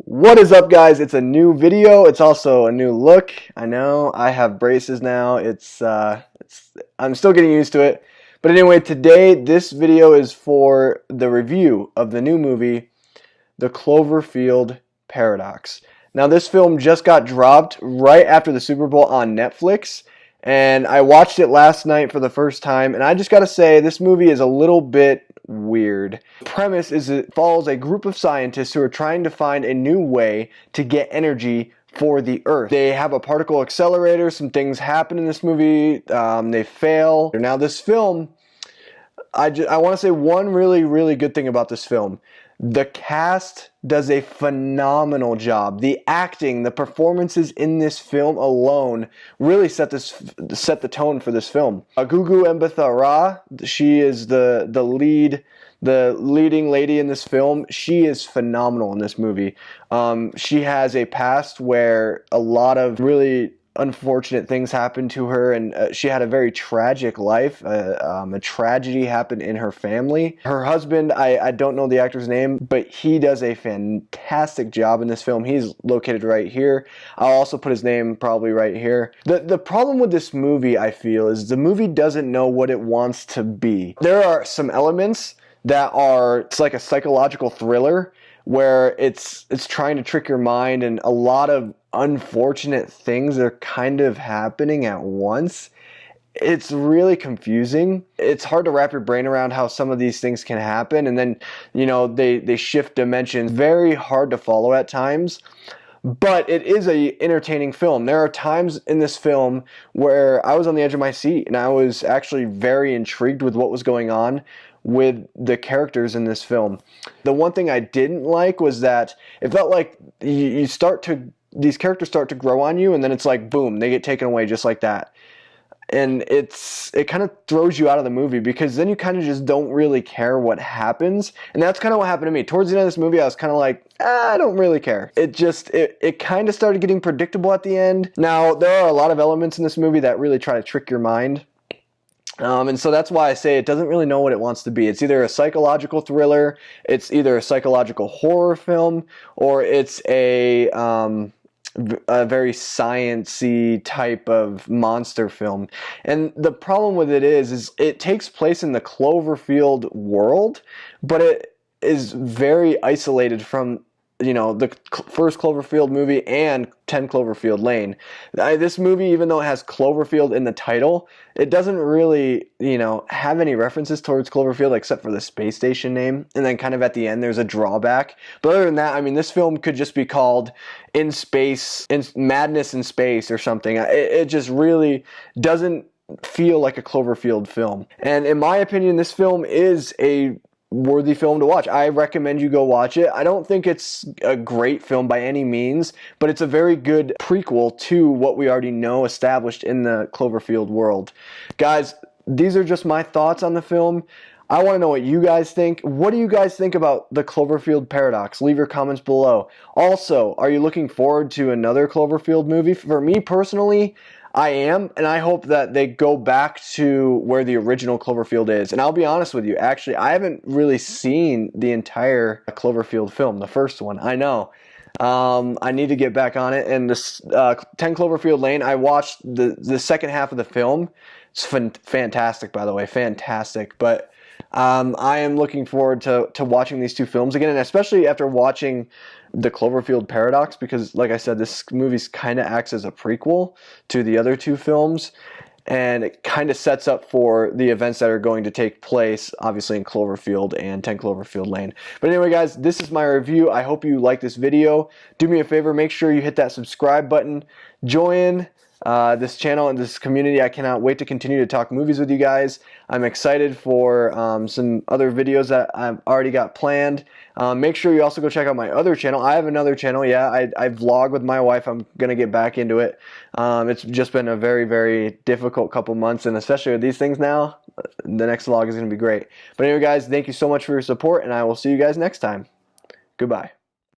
What is up, guys? It's a new video. It's also a new look. I know I have braces now. I'm still getting used to it. But anyway, today this video is for the review of the new movie, The Cloverfield Paradox. Now, this film just got dropped right after the Super Bowl on Netflix, and I watched it last night for the first time, and I just gotta say, this movie is a little bit weird. The premise is it follows a group of scientists who are trying to find a new way to get energy for the Earth. They have a particle accelerator, some things happen in this movie, they fail. Now this film, I want to say one really good thing about this film. The cast does a phenomenal job. The acting, the performances in this film alone really set the tone for this film. Gugu Mbatha-Raw, she is the leading lady in this film. She is phenomenal in this movie. She has a past where a lot of really unfortunate things happened to her, and she had a very tragic life. A tragedy happened in her family. Her husband, I don't know the actor's name, but he does a fantastic job in this film. He's located right here. I'll also put his name probably right here. The problem with this movie, I feel, is the movie doesn't know what it wants to be. There are some elements that it's like a psychological thriller where it's trying to trick your mind, and a lot of unfortunate things are kind of happening at once. It's really confusing. It's hard to wrap your brain around how some of these things can happen, and then, you know, they shift dimensions. Very hard to follow at times, but it is a entertaining film. There are times in this film where I was on the edge of my seat, and I was actually very intrigued with what was going on with the characters in this film. The one thing I didn't like was that it felt like these characters start to grow on you, and then it's like, boom, they get taken away just like that. And it kind of throws you out of the movie, because then you kind of just don't really care what happens. And that's kind of what happened to me. Towards the end of this movie, I was kind of like, I don't really care. It kind of started getting predictable at the end. Now, there are a lot of elements in this movie that really try to trick your mind. And so that's why I say it doesn't really know what it wants to be. It's either a psychological thriller, it's either a psychological horror film, or it's a very science-y type of monster film. And the problem with it is it takes place in the Cloverfield world, but it is very isolated from, you know, the first Cloverfield movie and 10 Cloverfield Lane. This movie, even though it has Cloverfield in the title, it doesn't really, you know, have any references towards Cloverfield except for the space station name. And then kind of at the end, there's a drawback. But other than that, I mean, this film could just be called In Space, Madness in Space or something. It just really doesn't feel like a Cloverfield film. And in my opinion, this film is a worthy film to watch. I recommend you go watch it. I don't think it's a great film by any means, but it's a very good prequel to what we already know established in the Cloverfield world. Guys, these are just my thoughts on the film. I want to know what you guys think. What do you guys think about the Cloverfield Paradox? Leave your comments below. Also, are you looking forward to another Cloverfield movie? For me personally, I am, and I hope that they go back to where the original Cloverfield is. And I'll be honest with you, actually, I haven't really seen the entire Cloverfield film, the first one. I know. I need to get back on it. And this 10 Cloverfield Lane, I watched the second half of the film. It's fantastic, by the way, fantastic. But I am looking forward to watching these two films again, and especially after watching the Cloverfield Paradox, because like I said, this movie kind of acts as a prequel to the other two films, and it kind of sets up for the events that are going to take place, obviously, in Cloverfield and 10 Cloverfield Lane. But anyway, guys, this is my review. I hope you like this video. Do me a favor, make sure you hit that subscribe button. Join this channel and this community. I cannot wait to continue to talk movies with you guys. I'm excited for some other videos that I've already got planned. Make sure you also go check out my other channel. I have another channel. Yeah, I vlog with my wife. I'm going to get back into it. It's just been a very difficult couple months, and especially with these things now, the next vlog is going to be great. But anyway, guys, thank you so much for your support, and I will see you guys next time. Goodbye.